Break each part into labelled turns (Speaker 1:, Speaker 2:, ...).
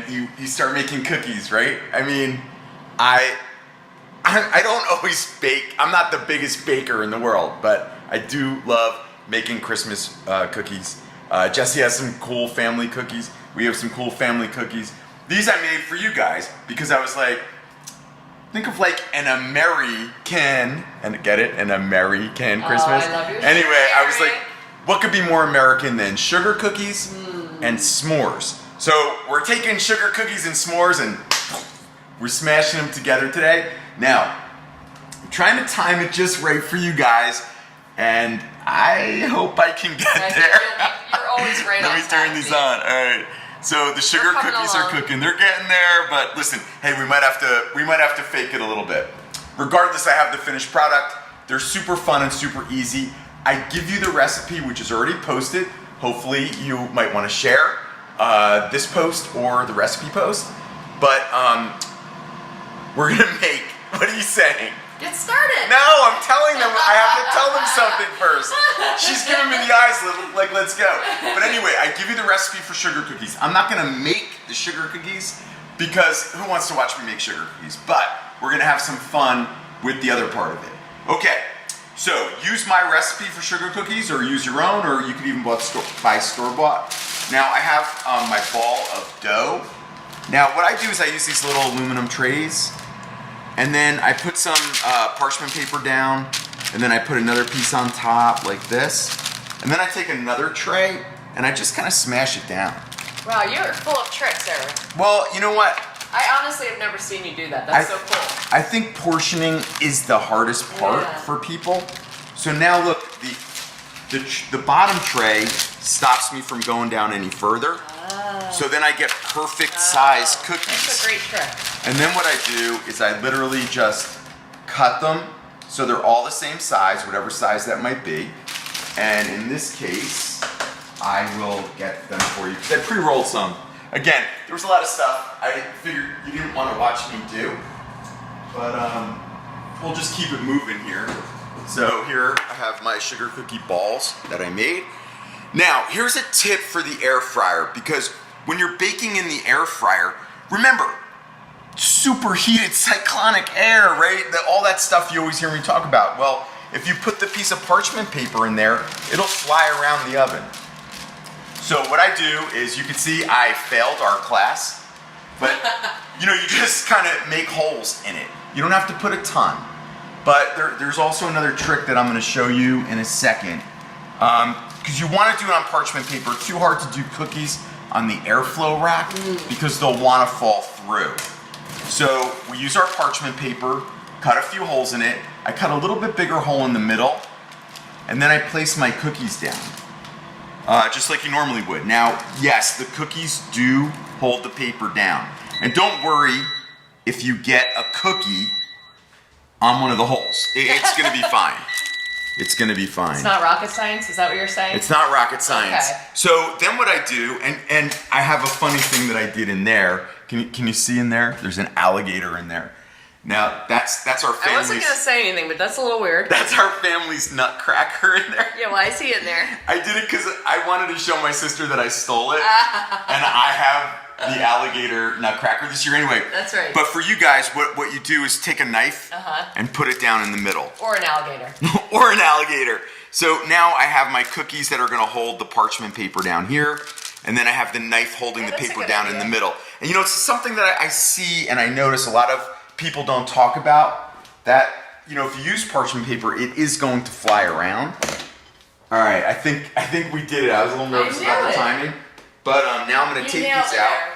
Speaker 1: you start making cookies, right? I mean, I don't always bake. I'm not the biggest baker in the world, but I do love making Christmas cookies. Jesse has some cool family cookies. We have some cool family cookies. These I made for you guys because I was like, think of like an American, and get it? An American Christmas.
Speaker 2: I love your
Speaker 1: Anyway, I was
Speaker 2: shirt.
Speaker 1: like, what could be more American than sugar cookies and s'mores? So we're taking sugar cookies and s'mores and we're smashing them together today. Now, I'm trying to time it just right for you guys, and I hope I can get there.
Speaker 2: You're always right on.
Speaker 1: Let me turn these on. All right. So the sugar cookies are cooking. They're getting there, but listen, hey, we might have to fake it a little bit. Regardless, I have the finished product. They're super fun and super easy. I give you the recipe, which is already posted. Hopefully, you might want to share this post or the recipe post. But we're gonna make. What are you saying?
Speaker 2: Get started.
Speaker 1: No, I'm telling them. I have to tell them something first. She's giving me the eyes, like, let's go. But anyway, I give you the recipe for sugar cookies. I'm not gonna make the sugar cookies because who wants to watch me make sugar cookies? But we're gonna have some fun with the other part of it. Okay, so use my recipe for sugar cookies or use your own, or you could even buy store-bought. Now I have my ball of dough. Now what I do is I use these little aluminum trays. And then I put some parchment paper down, and then I put another piece on top like this. And then I take another tray, and I just kind of smash it down.
Speaker 2: Wow, you're full of tricks, Eric.
Speaker 1: Well, you know what?
Speaker 2: I honestly have never seen you do that. That's so cool.
Speaker 1: I think portioning is the hardest part for people. So now look, the bottom tray stops me from going down any further. So then I get perfect size cookies.
Speaker 2: That's a great trick.
Speaker 1: And then what I do is I literally just cut them so they're all the same size, whatever size that might be. And in this case, I will get them for you because I pre-rolled some. Again, there was a lot of stuff I figured you didn't want to watch me do, but we'll just keep it moving here. So here I have my sugar cookie balls that I made. Now, here's a tip for the air fryer, because when you're baking in the air fryer, remember, superheated cyclonic air, right? All that stuff you always hear me talk about. Well, if you put the piece of parchment paper in there, it'll fly around the oven. So what I do is, you can see I failed our class, but you just kind of make holes in it. You don't have to put a ton, but there's also another trick that I'm going to show you in a second. Because you want to do it on parchment paper. Too hard to do cookies on the airflow rack because they'll want to fall through. So we use our parchment paper, cut a few holes in it. I cut a little bit bigger hole in the middle, and then I place my cookies down, just like you normally would. Now, yes, the cookies do hold the paper down. And don't worry if you get a cookie on one of the holes. It's going to be fine. It's going to be fine.
Speaker 2: It's not rocket science? Is that what you're saying?
Speaker 1: It's not rocket science.
Speaker 2: Okay.
Speaker 1: So then what I do, and I have a funny thing that I did in there. Can you see in there? There's an alligator in there. Now, that's our family's...
Speaker 2: I wasn't going to say anything, but that's a little weird.
Speaker 1: That's our family's nutcracker in there.
Speaker 2: Yeah, well, I see it in there.
Speaker 1: I did it because I wanted to show my sister that I stole it. And I have the alligator nutcracker this year anyway.
Speaker 2: That's right.
Speaker 1: But for you guys, what you do is take a knife and put it down in the middle.
Speaker 2: Or an alligator.
Speaker 1: Or an alligator. So now I have my cookies that are going to hold the parchment paper down here. And then I have the knife holding the paper down in the middle. And it's something that I see and I notice a lot of people don't talk about. That, if you use parchment paper, it is going to fly around. All right, I think we did it. I was a little nervous about the timing. But now I'm going to take these out.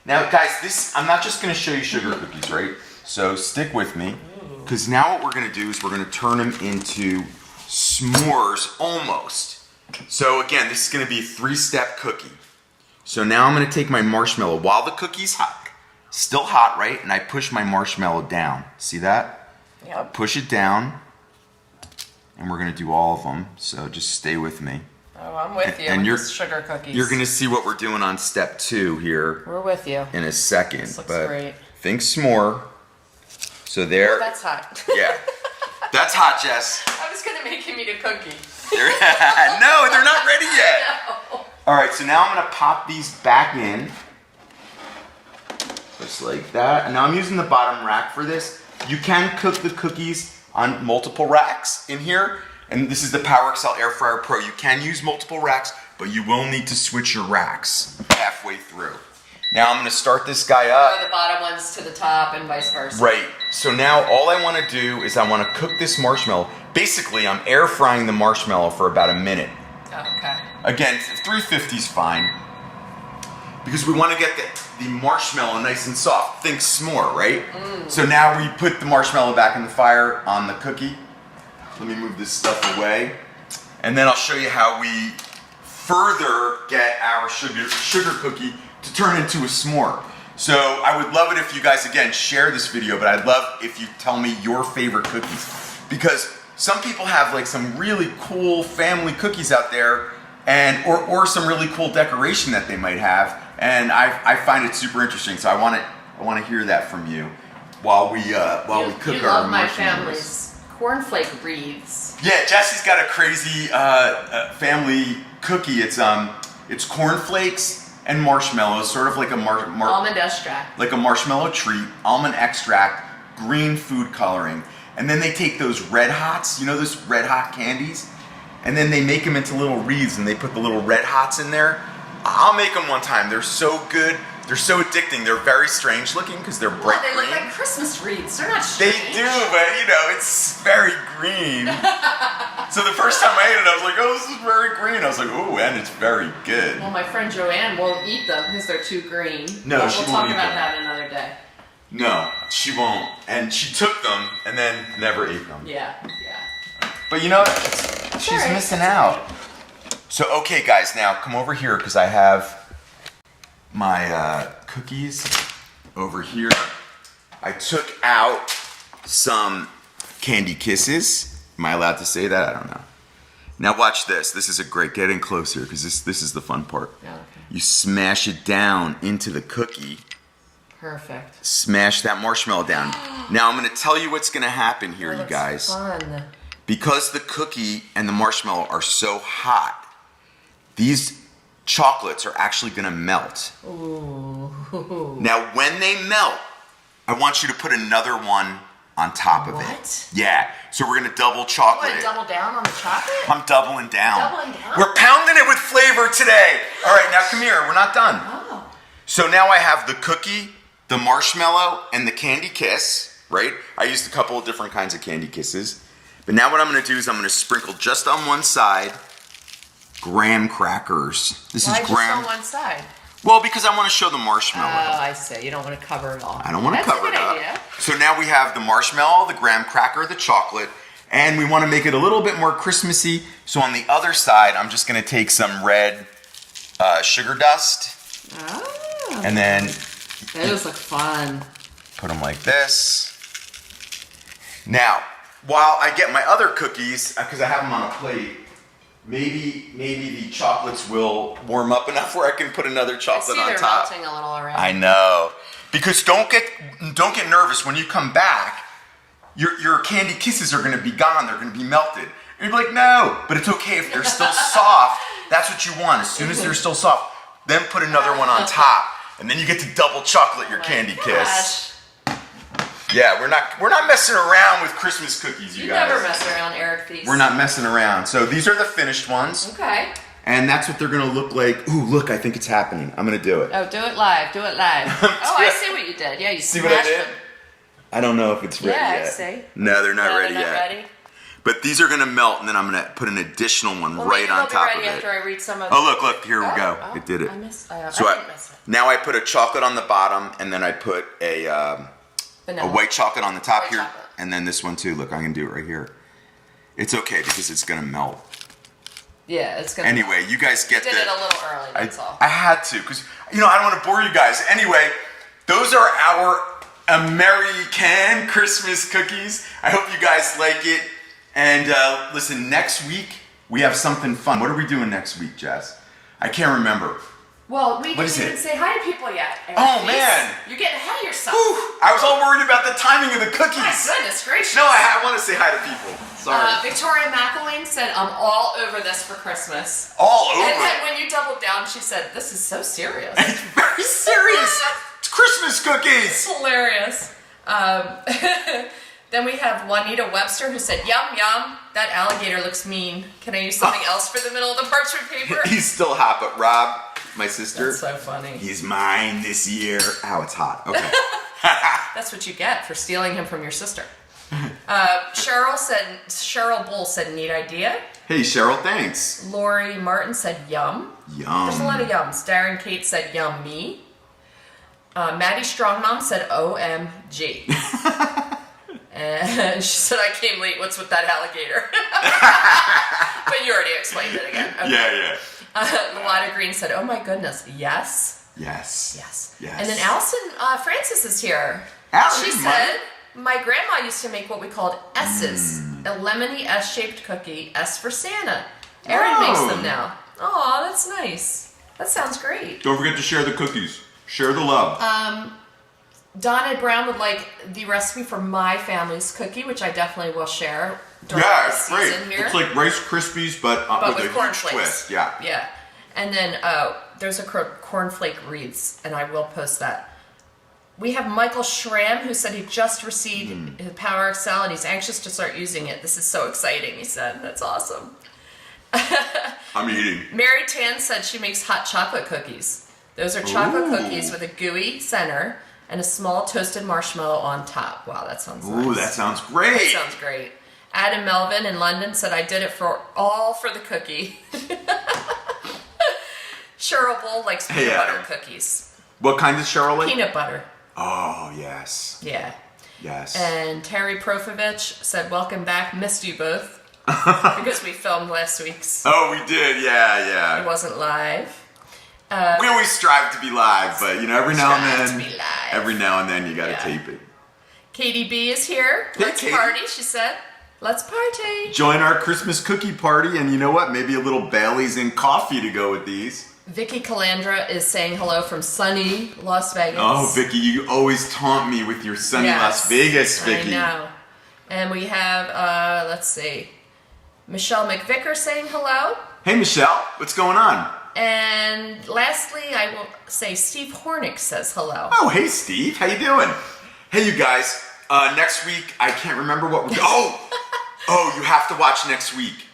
Speaker 1: Now, guys, I'm not just going to show you sugar cookies, right? So stick with me. Because now what we're going to do is we're going to turn them into s'mores almost. So again, this is going to be a 3-step cookie. So now I'm going to take my marshmallow while the cookie's hot. Still hot, right? And I push my marshmallow down. See that?
Speaker 2: Yep.
Speaker 1: Push it down. And we're going to do all of them. So just stay with me.
Speaker 2: Oh, I'm with you with these sugar cookies.
Speaker 1: You're going to see what we're doing on step 2 here.
Speaker 2: We're with you.
Speaker 1: In a second.
Speaker 2: This looks great.
Speaker 1: Think s'more. So there.
Speaker 2: Oh, that's hot.
Speaker 1: Yeah. That's hot, Jess.
Speaker 2: I was going to make him eat a cookie.
Speaker 1: No, they're not ready yet.
Speaker 2: No.
Speaker 1: All right, so now I'm going to pop these back in. Just like that. And now I'm using the bottom rack for this. You can cook the cookies on multiple racks in here. And this is the PowerXL Air Fryer Pro. You can use multiple racks, but you will need to switch your racks halfway through. Now I'm gonna start this guy up.
Speaker 2: Or the bottom ones to the top and vice versa.
Speaker 1: Right. So now all I wanna do is I wanna cook this marshmallow. Basically, I'm air frying the marshmallow for about a minute.
Speaker 2: Oh, okay.
Speaker 1: Again, 350 is fine. Because we wanna get the marshmallow nice and soft. Think s'more, right? So now we put the marshmallow back in the fire on the cookie. Let me move this stuff away. And then I'll show you how we further get our sugar cookie to turn into a s'more. So I would love it if you guys, again, share this video, but I'd love if you tell me your favorite cookies. Because some people have like some really cool family cookies out there, and or some really cool decoration that they might have, and I find it super interesting. So I want to hear that from you while we cook
Speaker 2: you
Speaker 1: our
Speaker 2: love my
Speaker 1: marshmallows.
Speaker 2: family's cornflake wreaths.
Speaker 1: Yeah, Jesse's got a crazy family cookie. It's cornflakes and marshmallows, sort of like a
Speaker 2: Almond extract.
Speaker 1: like a marshmallow treat, almond extract, green food coloring, and then they take those Red Hots, you know those Red Hot candies, and then they make them into little wreaths, and they put the little Red Hots in there. I'll make them one time. They're so good. They're so addicting. They're very strange looking because they're bright
Speaker 2: They
Speaker 1: green.
Speaker 2: look like Christmas wreaths. They're not
Speaker 1: They
Speaker 2: strange.
Speaker 1: do, but you know, it's very green. So the first time I ate it, I was like, oh, this is very green. I was like, oh, and it's very good.
Speaker 2: Well, my friend Joanne won't eat them because they're too green.
Speaker 1: No,
Speaker 2: but
Speaker 1: she
Speaker 2: we'll
Speaker 1: won't
Speaker 2: talk
Speaker 1: eat
Speaker 2: about
Speaker 1: them.
Speaker 2: that another day.
Speaker 1: No, she won't. And she took them and then never ate them.
Speaker 2: Yeah.
Speaker 1: But you know, she's
Speaker 2: alright,
Speaker 1: missing
Speaker 2: that's
Speaker 1: out. So, okay, guys, now come over here because I have my cookies over here. I took out some candy kisses. Am I allowed to say that? I don't know. Now watch this. This is a great, get in close here because this is the fun part.
Speaker 2: Okay.
Speaker 1: You smash it down into the cookie.
Speaker 2: Perfect.
Speaker 1: Smash that marshmallow down. Now I'm going to tell you what's going to happen here, you guys.
Speaker 2: Fun.
Speaker 1: Because the cookie and the marshmallow are so hot, these chocolates are actually going to melt.
Speaker 2: Ooh.
Speaker 1: Now when they melt, I want you to put another one on top of
Speaker 2: What?
Speaker 1: it. Yeah. So we're going to double chocolate
Speaker 2: You want
Speaker 1: it.
Speaker 2: to double down on the chocolate?
Speaker 1: I'm doubling down.
Speaker 2: Doubling down?
Speaker 1: We're pounding it with flavor today. All right, now come here. We're not done.
Speaker 2: Oh.
Speaker 1: So now I have the cookie, the marshmallow, and the candy kiss, right? I used a couple of different kinds of candy kisses. But now what I'm going to do is I'm going to sprinkle just on one side graham crackers. This
Speaker 2: Why
Speaker 1: is graham.
Speaker 2: just on one side?
Speaker 1: Well, because I want to show the marshmallow.
Speaker 2: Oh, I see. You don't want to cover it all.
Speaker 1: I don't want to
Speaker 2: That's
Speaker 1: cover
Speaker 2: a
Speaker 1: it
Speaker 2: good
Speaker 1: up.
Speaker 2: idea.
Speaker 1: So now we have the marshmallow, the graham cracker, the chocolate, and we want to make it a little bit more Christmassy. So on the other side, I'm just going to take some red sugar dust
Speaker 2: Oh.
Speaker 1: and then
Speaker 2: Those look fun.
Speaker 1: put them like this. Now, while I get my other cookies, because I have them on a plate, maybe the chocolates will warm up enough where I can put another
Speaker 2: I
Speaker 1: chocolate
Speaker 2: see
Speaker 1: on
Speaker 2: they're
Speaker 1: top.
Speaker 2: melting a little already.
Speaker 1: I know. Because don't get nervous when you come back. Your candy kisses are going to be gone. They're going to be melted. And you're like, no, but it's okay if they're still soft. That's what you want. As soon as they're still soft, then put another one on top, and then you get to double chocolate your candy kiss. Yeah, we're not messing around with Christmas cookies, you
Speaker 2: You
Speaker 1: guys.
Speaker 2: never mess around, Eric Theiss.
Speaker 1: We're not messing around. So these are the finished ones,
Speaker 2: Okay.
Speaker 1: and that's what they're going to look like. Ooh, look, I think it's happening. I'm going to do it.
Speaker 2: Oh, do it live. Do it live. Oh, I see what you did. Yeah, you
Speaker 1: See what I
Speaker 2: smashed
Speaker 1: did?
Speaker 2: them.
Speaker 1: I don't know if it's ready
Speaker 2: Yeah,
Speaker 1: yet.
Speaker 2: I see.
Speaker 1: No, they're not
Speaker 2: No,
Speaker 1: ready
Speaker 2: they're not
Speaker 1: yet.
Speaker 2: ready?
Speaker 1: But these are going to melt, and then I'm going to put an additional one
Speaker 2: Well,
Speaker 1: right
Speaker 2: maybe
Speaker 1: on
Speaker 2: they'll
Speaker 1: top
Speaker 2: be
Speaker 1: of
Speaker 2: ready
Speaker 1: it.
Speaker 2: after I read some of
Speaker 1: Oh, look, here we go.
Speaker 2: Oh,
Speaker 1: It did it.
Speaker 2: I missed.
Speaker 1: So
Speaker 2: I didn't miss it.
Speaker 1: now I put a chocolate on the bottom, and then I put a
Speaker 2: Vanilla.
Speaker 1: white chocolate on the top
Speaker 2: White
Speaker 1: here,
Speaker 2: chocolate.
Speaker 1: and then this one too. Look, I can do it right here. It's okay because it's going to melt.
Speaker 2: Yeah, it's gonna.
Speaker 1: Anyway, you guys get
Speaker 2: did
Speaker 1: the.
Speaker 2: it a little early. That's all.
Speaker 1: I had to because I don't want to bore you guys. Anyway, those are our American Christmas cookies. I hope you guys like it. And listen, next week we have something fun. What are we doing next week, Jess? I can't remember.
Speaker 2: Well, we
Speaker 1: What is
Speaker 2: didn't
Speaker 1: it?
Speaker 2: even say hi to people yet. Eric
Speaker 1: Oh,
Speaker 2: Theiss.
Speaker 1: man.
Speaker 2: You're getting ahead of yourself.
Speaker 1: Whew, I was all worried about the timing of the cookies.
Speaker 2: My goodness gracious.
Speaker 1: No, I want to say hi to people. Sorry.
Speaker 2: Victoria McElwain said, "I'm all over this for Christmas."
Speaker 1: All over.
Speaker 2: And then when you doubled down, she said, "This is so serious."
Speaker 1: It's very serious. It's Christmas cookies.
Speaker 2: Hilarious. Then we have Juanita Webster who said, "Yum yum, that alligator looks mean. Can I use something else for the middle of the parchment paper?"
Speaker 1: He's still hot, but Rob, my sister,
Speaker 2: That's so funny.
Speaker 1: he's mine this year. Ow, it's hot. Okay.
Speaker 2: That's what you get for stealing him from your sister. Cheryl Bull said, "Neat idea."
Speaker 1: Hey, Cheryl, thanks.
Speaker 2: Lori Martin said, "Yum."
Speaker 1: Yum.
Speaker 2: There's a lot of yums. Darren Kate said, "Yum me." Maddie Strongmom said, "OMG." And she said, "I came late. What's with that alligator?" But you already explained it again. Okay.
Speaker 1: Yeah.
Speaker 2: Lotta Green said, "Oh my goodness, yes."
Speaker 1: Yes.
Speaker 2: And then Allison Francis is here.
Speaker 1: Allison,
Speaker 2: She said, "My grandma used to make what we called S's, a lemony S-shaped cookie, S for Santa. Erin makes them now." Oh, that's nice. That sounds great.
Speaker 1: Don't forget to share the cookies. Share the love.
Speaker 2: Donna Brown would like the recipe for my family's cookie, which I definitely will share during
Speaker 1: Yeah,
Speaker 2: the
Speaker 1: it's great.
Speaker 2: season here.
Speaker 1: It's like Rice Krispies, but with a
Speaker 2: corn
Speaker 1: huge
Speaker 2: flakes.
Speaker 1: twist. Yeah.
Speaker 2: Yeah. And then there's a cornflake wreaths, and I will post that. We have Michael Schramm, who said he just received his PowerXL, and he's anxious to start using it. This is so exciting, he said. That's awesome.
Speaker 1: I'm eating.
Speaker 2: Mary Tan said she makes hot chocolate cookies. Those are chocolate cookies with a gooey center and a small toasted marshmallow on top. Wow, that sounds nice.
Speaker 1: Ooh, that sounds great.
Speaker 2: That sounds great. Adam Melvin in London said, "I did it all for the cookie." Cheryl Bull likes peanut butter cookies.
Speaker 1: What kind does Cheryl like?
Speaker 2: Peanut butter.
Speaker 1: Oh, yes.
Speaker 2: Yeah.
Speaker 1: Yes.
Speaker 2: And Terry Profovich said, "Welcome back. Missed you both." Because we filmed last week's.
Speaker 1: Oh, we did.
Speaker 2: It
Speaker 1: Yeah.
Speaker 2: wasn't live.
Speaker 1: We always strive to be live, but every now and
Speaker 2: Strive
Speaker 1: then,
Speaker 2: to be live.
Speaker 1: every now and then you got to
Speaker 2: Yeah.
Speaker 1: tape it.
Speaker 2: Katie B is here.
Speaker 1: Hey,
Speaker 2: Let's
Speaker 1: Katie.
Speaker 2: party, she said. Let's party.
Speaker 1: Join our Christmas cookie party, and you know what? Maybe a little Bailey's and coffee to go with these.
Speaker 2: Vicky Calandra is saying hello from sunny Las Vegas.
Speaker 1: Oh, Vicky, you always taunt me with your sunny Las Vegas, Vicky.
Speaker 2: I know. And we have, let's see, Michelle McVicker saying hello.
Speaker 1: Hey, Michelle, what's going on?
Speaker 2: And lastly, I will say Steve Hornick says hello.
Speaker 1: Oh, hey, Steve. How you doing? Hey, you guys. Next week, I can't remember what we're doing. Oh, you have to watch next week.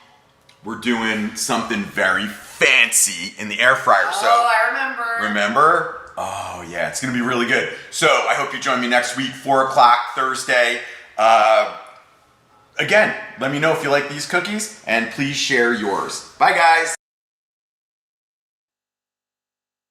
Speaker 1: We're doing something very fancy in the air fryer. So
Speaker 2: I remember.
Speaker 1: Remember? Oh, yeah. It's going to be really good. So I hope you join me next week, 4 o'clock Thursday. Again, let me know if you like these cookies, and please share yours. Bye, guys.